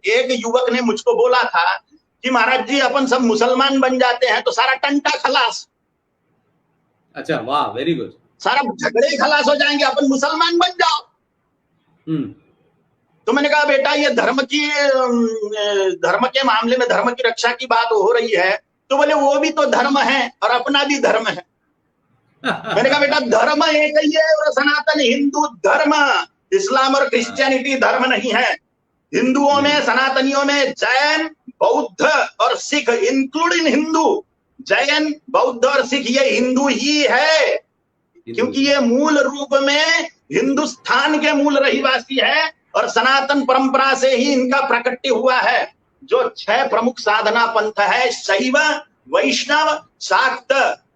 एक युवक ने मुझको बोला था कि महाराज जी अपन सब मुसलमान बन जाते हैं तो सारा टंटा खलास। अच्छा, वाह, वेरी गुड। सारा झगड़े खलास हो जाएंगे, अपन मुसलमान बन जाओ। तो मैंने कहा बेटा ये धर्म के मामले में धर्म की रक्षा की बात हो रही है, तो बोले वो भी तो धर्म है और अपना भी धर्म है। मैंने कहा बेटा धर्म एक ही है, और सनातन हिंदू धर्म, इस्लाम और क्रिश्चियनिटी धर्म नहीं है। हिंदुओं में, सनातनियों में जैन, बौद्ध और सिख, इंक्लूडिंग हिंदू, जैन, बौद्ध और सिख ये हिंदू ही है, क्योंकि ये मूल रूप में हिंदुस्तान के मूल रहिवासी है और सनातन परंपरा से ही इनका प्रकट्य हुआ है। जो 6 प्रमुख साधना पंथ है, शैव, वैष्णव, शाक्त,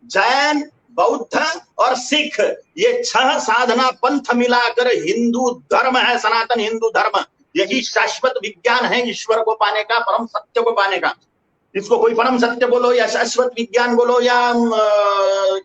जैन, बौद्ध और सिख, ये 6 साधना पंथ मिलाकर हिंदू धर्म है, सनातन हिंदू धर्म। यही शाश्वत विज्ञान है ईश्वर को पाने का, परम सत्य को पाने का। इसको कोई परम सत्य बोलो या शाश्वत विज्ञान बोलो या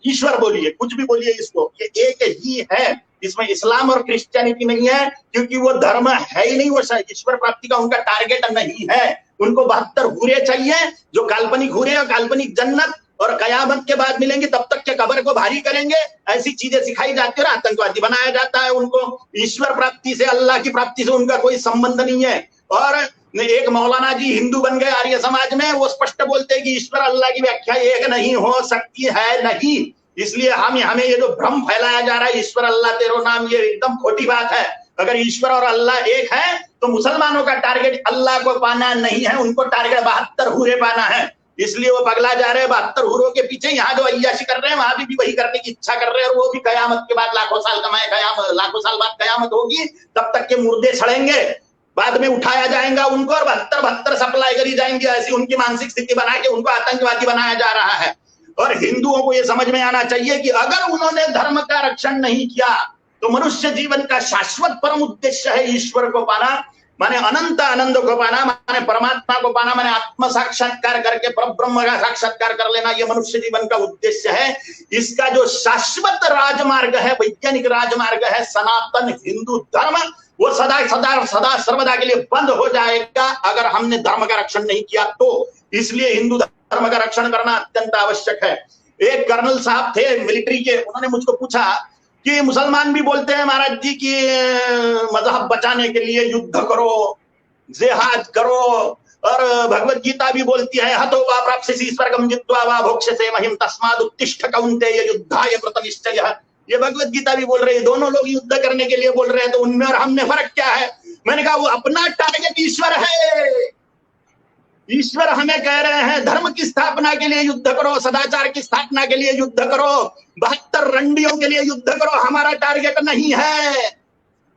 ईश्वर बोलिए, कुछ भी बोलिए, इसको ये एक ही है। इसमें इस्लाम और क्रिश्चियनिटी नहीं है, क्योंकि वो धर्म है ही नहीं, वो ईश्वर प्राप्ति का उनका टारगेट नहीं है। उनको 72 हूरे चाहिए, जो काल्पनिक हूरे और काल्पनिक जन्नत और कयामत के बाद मिलेंगे, तब तक के कब्र को भारी करेंगे, ऐसी चीजें सिखाई जाती है और आतंकवादी बनाया जाता है उनको। ईश्वर प्राप्ति से, अल्लाह की प्राप्ति से उनका कोई संबंध नहीं है। और एक मौलाना जी हिंदू बन गए आर्य समाज में, वो स्पष्ट बोलते हैं कि ईश्वर अल्लाह की व्याख्या एक नहीं हो सकती है, नहीं। इसलिए हमें ये जो भ्रम फैलाया जा रहा है ईश्वर अल्लाह तेरो नाम, ये एकदम खोटी बात है। अगर ईश्वर और अल्लाह एक है तो मुसलमानों का टारगेट अल्लाह को पाना नहीं है, उनको टारगेट 72 हूरे पाना है। इसलिए वो पगला जा रहे हैं 72 हूरों के पीछे। यहाँ जो अय्याशी कर रहे हैं वहां भी वही करने की इच्छा कर रहे हैं, और वो भी कयामत के बाद लाखों साल कमाए, लाखों साल बाद कयामत होगी, तब तक के मुर्दे सड़ेंगे, बाद में उठाया जाएगा उनको और 72 सप्लाई करी जाएंगी। ऐसी उनकी मानसिक स्थिति बना के उनको आतंकवादी बनाया जा रहा है। और हिंदुओं को यह समझ में आना चाहिए कि अगर उन्होंने धर्म का रक्षण नहीं किया तो मनुष्य जीवन का शाश्वत परम उद्देश्य है ईश्वर को पाना, माने अनंत आनंद को पाना, माने परमात्मा को पाना, माने आत्म साक्षात्कार करके परब्रह्म का साक्षात्कार कर लेना, यह मनुष्य जीवन का उद्देश्य है। इसका जो शाश्वत राजमार्ग है, वैज्ञानिक राजमार्ग है सनातन हिंदू धर्म, वो सदा सदा सदा सर्वदा के लिए बंद हो जाएगा अगर हमने धर्म का रक्षण नहीं किया तो। इसलिए हिंदू धर्म का रक्षण करना अत्यंत आवश्यक है। एक कर्नल साहब थे मिलिट्री के, उन्होंने मुझको पूछा कि मुसलमान भी बोलते हैं महाराज जी की मजहब बचाने के लिए युद्ध करो, जिहाद करो, और भगवत गीता भी बोलती है हतो वा प्राप्स्यसि स्वर्गम जित्वा वा भोक्ष्यसे महिम तस्माद् उत्तिष्ठ कौन्तेय युद्धाय कृतनिश्चयः। ये भगवत गीता भी बोल रही है, दोनों लोग युद्ध करने के लिए बोल रहे हैं, तो उनमें और हमने फर्क क्या है? मैंने कहा वो अपना टारगेट ईश्वर है। ईश्वर हमें कह रहे हैं धर्म की स्थापना के लिए युद्ध करो, सदाचार की स्थापना के लिए युद्ध करो, 72 रंडियों के लिए युद्ध करो। हमारा टारगेट नहीं है,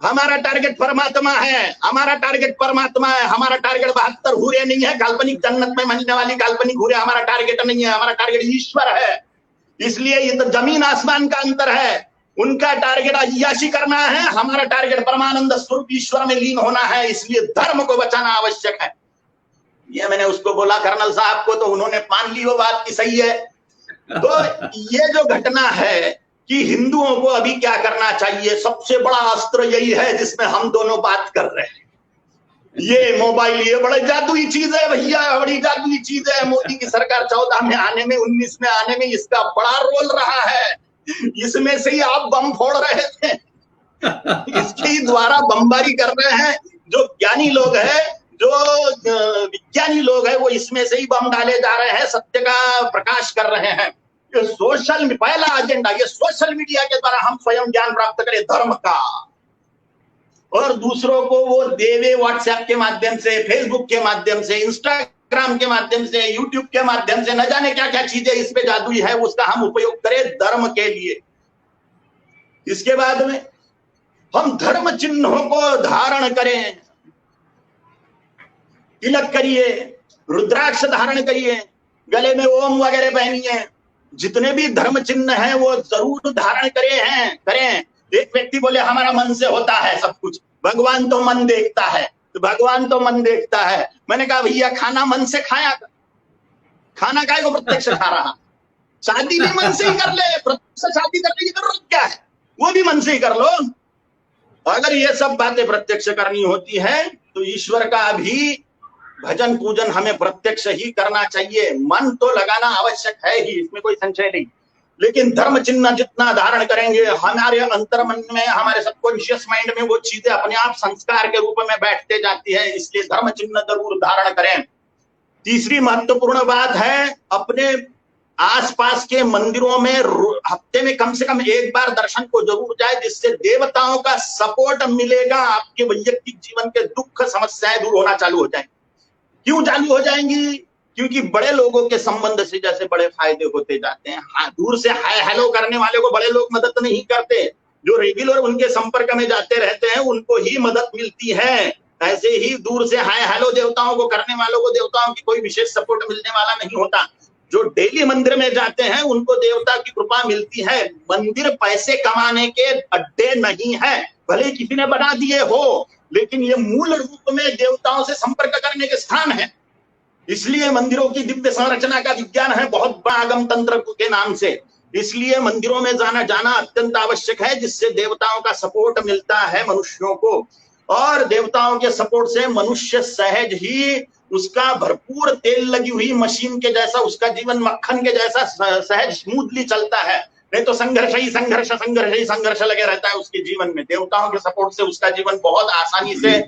हमारा टारगेट परमात्मा है, हमारा टारगेट परमात्मा है। हमारा टारगेट 72 हूरे नहीं है, काल्पनिक जन्नत में मिलने वाली काल्पनिक हूरे हमारा टारगेट नहीं है। हमारा टारगेट ईश्वर है। इसलिए ये तो जमीन आसमान का अंतर है। उनका टारगेट अय्याशी करना है, हमारा टारगेट परमानंद स्वरूप ईश्वर में लीन होना है। इसलिए धर्म को बचाना आवश्यक है। ये मैंने उसको बोला कर्नल साहब को, तो उन्होंने मान ली वो बात की सही है। तो ये जो घटना है कि हिंदुओं को अभी क्या करना चाहिए, सबसे बड़ा अस्त्र यही है जिसमें हम दोनों बात कर रहे हैं। ये मोबाइल, ये बड़ा जादुई चीज है भैया, बड़ी जादुई चीज है। मोदी की सरकार 14 में आने में, 19 में आने में इसका बड़ा रोल रहा है। इसमें से ही आप बम फोड़ रहे थे, इसके द्वारा बमबारी कर रहे हैं। जो ज्ञानी लोग हैं, जो विज्ञानी लोग हैं, वो इसमें से ही बम डाले जा रहे हैं, सत्य का प्रकाश कर रहे हैं। ये सोशल, पहला एजेंडा ये सोशल मीडिया के द्वारा हम स्वयं ज्ञान प्राप्त करें धर्म का, और दूसरों को वो देवे व्हाट्सएप के माध्यम से, फेसबुक के माध्यम से, इंस्टाग्राम के माध्यम से, यूट्यूब के माध्यम से, न जाने क्या क्या चीजें इस पे जादुई है, उसका हम उपयोग करें धर्म के लिए। इसके बाद में हम धर्म चिन्हों को धारण करें, तिलक करिए, रुद्राक्ष धारण करिए, गले में ओम वगैरह पहनिए, जितने भी धर्म चिन्ह हैं वो जरूर धारण करें। एक व्यक्ति बोले हमारा मन से होता है सब कुछ, भगवान तो मन देखता है। तो भगवान तो मन देखता है, मैंने कहा भैया खाना मन से खाया कर, खाना काय को प्रत्यक्ष खा रहा, शादी भी मन से ही कर ले, प्रत्यक्ष शादी करने की जरूरत क्या है, वो भी मन से ही कर लो। अगर ये सब बातें प्रत्यक्ष करनी होती है तो ईश्वर का भी भजन पूजन हमें प्रत्यक्ष ही करना चाहिए, मन तो लगाना आवश्यक है ही, इसमें कोई संशय नहीं। लेकिन धर्म चिन्ह जितना धारण करेंगे हमारे अंतर मन में, हमारे सबकॉन्शियस माइंड में वो चीजें अपने आप संस्कार के रूप में बैठते जाती है, इसलिए धर्म चिन्ह जरूर धारण करें। तीसरी महत्वपूर्ण बात है, अपने आसपास के मंदिरों में हफ्ते में कम से कम एक बार दर्शन को जरूर जाए, जिससे देवताओं का सपोर्ट मिलेगा, आपके वैयक्तिक जीवन के दुख समस्याएं दूर होना चालू हो जाएंगी। क्यों चालू हो जाएंगी? क्योंकि बड़े लोगों के संबंध से जैसे बड़े फायदे होते जाते हैं। हाँ, दूर से हाय हेलो करने वाले को बड़े लोग मदद नहीं करते, जो रेगुलर उनके संपर्क में जाते रहते हैं उनको ही मदद मिलती है। ऐसे ही दूर से हाय हेलो देवताओं को करने वालों को देवताओं की कोई विशेष सपोर्ट मिलने वाला नहीं होता। जो डेली मंदिर में जाते हैं उनको देवता की कृपा मिलती है। मंदिर पैसे कमाने के अड्डे नहीं है, भले किसी ने बना दिए हो, लेकिन ये मूल रूप में देवताओं से संपर्क करने के स्थान है। इसलिए मंदिरों की दिव्य संरचना का विज्ञान है बहुत बड़ा आगम तंत्र के नाम से। इसलिए मंदिरों में जाना अत्यंत आवश्यक है, जिससे देवताओं का सपोर्ट मिलता है मनुष्यों को, और देवताओं के सपोर्ट से मनुष्य सहज ही उसका भरपूर तेल लगी हुई मशीन के जैसा, उसका जीवन मक्खन के जैसा सहज स्मूथली चलता है। नहीं तो संघर्ष ही संघर्ष लगे रहता है उसके जीवन में। देवताओं के सपोर्ट से उसका जीवन बहुत आसानी से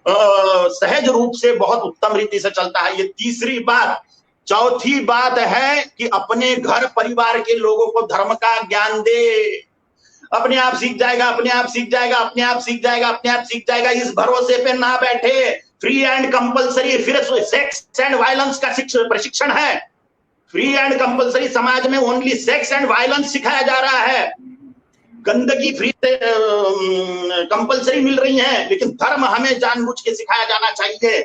सहज रूप से बहुत उत्तम रीति से चलता है। ये तीसरी बात। चौथी बात है कि अपने घर परिवार के लोगों को धर्म का ज्ञान दे। अपने आप सीख जाएगा, अपने आप सीख जाएगा, अपने आप सीख जाएगा, अपने आप सीख जाएगा, इस भरोसे पे ना बैठे। फ्री एंड कंपलसरी, फिर सेक्स एंड वायलेंस का प्रशिक्षण है। फ्री एंड कंपलसरी समाज में ओनली सेक्स एंड वायलेंस सिखाया जा रहा है। गंदगी फ्री कंपलसरी मिल रही है, लेकिन धर्म हमें जानबूझ के सिखाया जाना चाहिए।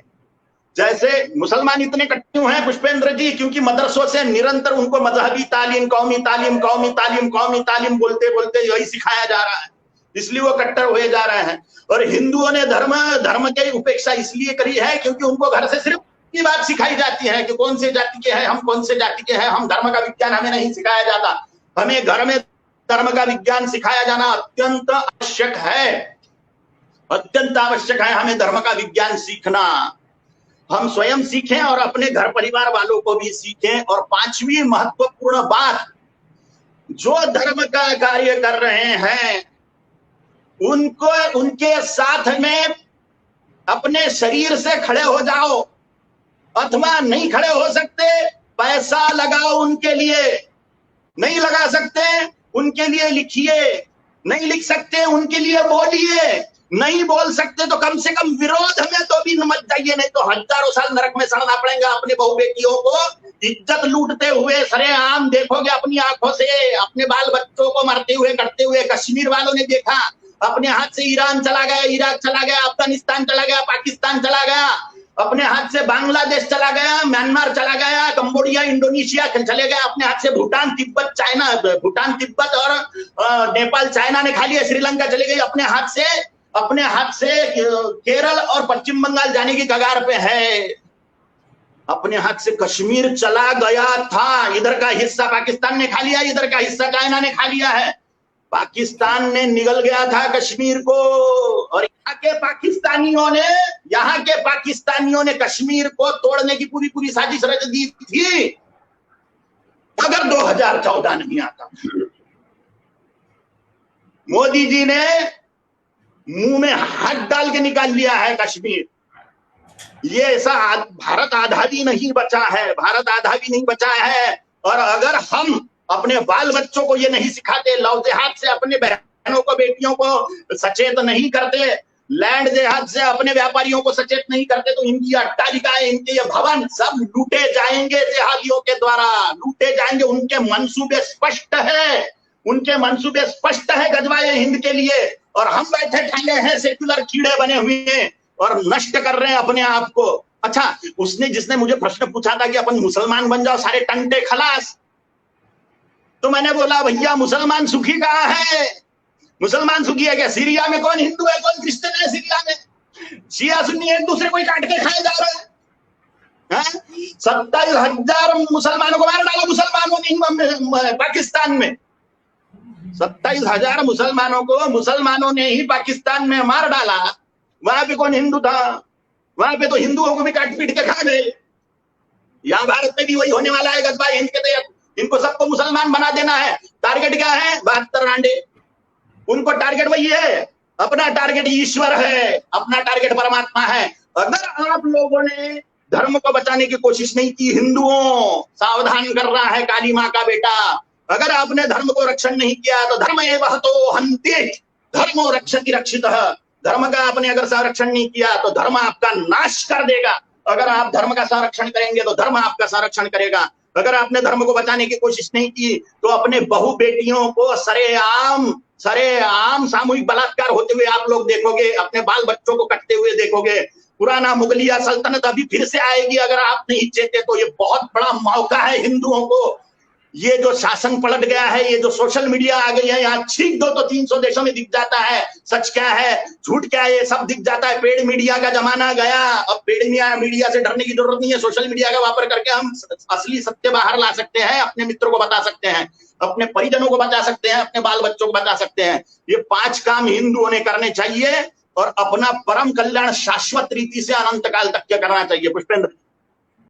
जैसे मुसलमान इतने कट्टू हैं पुष्पेंद्र जी, क्योंकि मदरसों से निरंतर उनको मजहबी तालीम, कौमी तालीम, कौमी तालीम, कौमी तालीम बोलते बोलते यही सिखाया जा रहा है, इसलिए वो कट्टर हुए जा रहे हैं। और हिंदुओं ने धर्म की उपेक्षा इसलिए करी है क्योंकि उनको घर से सिर्फ ये बात सिखाई जाती है कि कौन से जाति के हैं हम, कौन से जाति के हैं हम। धर्म का विज्ञान हमें नहीं सिखाया जाता। हमें घर में धर्म का विज्ञान सिखाया जाना अत्यंत आवश्यक है, अत्यंत आवश्यक है हमें धर्म का विज्ञान सीखना। हम स्वयं सीखें और अपने घर परिवार वालों को भी सीखें। और पांचवी महत्वपूर्ण बात, जो धर्म का कार्य कर रहे हैं उनको उनके साथ में अपने शरीर से खड़े हो जाओ, अथवा नहीं खड़े हो सकते पैसा लगाओ उनके लिए। नहीं लगा सकते उनके लिए लिखिए, नहीं लिख सकते उनके लिए बोलिए, नहीं बोल सकते तो कम से कम विरोध में तो भी मत जाइए, नहीं तो हजारों साल नरक में सड़ना पड़ेगा। अपने बहू बेटियों को इज्जत लूटते हुए सरेआम देखोगे अपनी आंखों से, अपने बाल बच्चों को मरते हुए करते हुए। कश्मीर वालों ने देखा, अपने हाथ से ईरान चला गया, इराक चला गया, अफगानिस्तान चला गया, पाकिस्तान चला गया, अपने हाथ से बांग्लादेश चला गया, म्यांमार चला गया, कंबोडिया, इंडोनेशिया चले गए, अपने हाथ से भूटान, तिब्बत, चाइना, भूटान, तिब्बत और नेपाल, चाइना ने खा लिया, श्रीलंका चली गई अपने हाथ से। अपने हाथ से केरल और पश्चिम बंगाल जाने की कगार पे है। अपने हाथ से कश्मीर चला गया था, इधर का हिस्सा पाकिस्तान ने खा लिया, इधर का हिस्सा चाइना ने खा लिया है। पाकिस्तान ने निगल गया था कश्मीर को, और यहाँ के पाकिस्तानियों ने कश्मीर को तोड़ने की पूरी पूरी साजिश रच दी थी, अगर 2014 नहीं आता। मोदी जी ने मुंह में हाथ डाल के निकाल लिया है कश्मीर। ये ऐसा भारत आधा भी नहीं बचा है, भारत आधा भी नहीं बचा है। और अगर हम अपने बाल बच्चों को ये नहीं सिखाते, लव जिहाद से अपने बहनों को, बेटियों को सचेत नहीं करते, लैंड जिहाद से अपने व्यापारियों को सचेत नहीं करते, तो इनकी अट्टालिकाएं, इनके ये भवन सब लूटे जाएंगे, जिहादियों के द्वारा लूटे जाएंगे। उनके मंसूबे स्पष्ट है, उनके मंसूबे स्पष्ट है गजवाए हिंद के लिए। और हम बैठे ठाले हैं सेक्युलर कीड़े बने हुए हैं और नष्ट कर रहे हैं अपने आप को। अच्छा, जिसने मुझे प्रश्न पूछा था कि अपन मुसलमान बन जाओ सारे टंटे खलास, तो मैंने बोला भैया मुसलमान सुखी कहाँ है? मुसलमान सुखी है क्या? सीरिया में कौन हिंदू है कौन क्रिश्चियन है? सीरिया में शिया सुन्नी एक दूसरे को काट के खाए जा रहे हैं। 27,000 मुसलमानों को मार डाला मुसलमानों ने पाकिस्तान में। 27,000 मुसलमानों को मुसलमानों ने ही पाकिस्तान में मार डाला। वहां पे कौन हिंदू था? वहां पे तो हिंदुओं को भी काट पीट के खा गए। यहाँ भारत में भी वही होने वाला है गजबा हिंद के तहत। इनको सबको मुसलमान बना देना है। टारगेट क्या है? 72 आंडे। उनको टारगेट वही है, अपना टारगेट ईश्वर है, अपना टारगेट परमात्मा है। अगर आप लोगों ने धर्म को बचाने की कोशिश नहीं की, हिंदुओं सावधान कर रहा है काली माँ का बेटा, अगर आपने धर्म को रक्षण नहीं किया तो धर्म एवं तो हन्ते धर्मो रक्षति रक्षितः। धर्म का आपने अगर संरक्षण नहीं किया तो धर्म आपका नाश कर देगा। अगर आप धर्म का संरक्षण करेंगे तो धर्म आपका संरक्षण करेगा। अगर आपने धर्म को बचाने की कोशिश नहीं की तो अपने बहु बेटियों को सरेआम सामूहिक बलात्कार होते हुए आप लोग देखोगे, अपने बाल बच्चों को कटते हुए देखोगे। पुराना मुगलिया सल्तनत अभी फिर से आएगी अगर आप नहीं चेते तो। ये बहुत बड़ा मौका है हिंदुओं को। ये जो शासन पलट गया है, ये जो सोशल मीडिया आ गई है, यहाँ छींक दो तो 300 देशों में दिख जाता है सच क्या है झूठ क्या है, ये सब दिख जाता है। पेड मीडिया का जमाना गया। अब पेड मीडिया से डरने की जरूरत नहीं है। सोशल मीडिया का वापर करके हम असली सत्य बाहर ला सकते हैं, अपने मित्रों को बता सकते हैं, अपने परिजनों को बचा सकते हैं, अपने बाल बच्चों को बचा सकते हैं। ये 5 काम हिंदुओं ने करने चाहिए और अपना परम कल्याण शाश्वत रीति से अनंत काल तक के करना चाहिए। पुष्पेंद्र।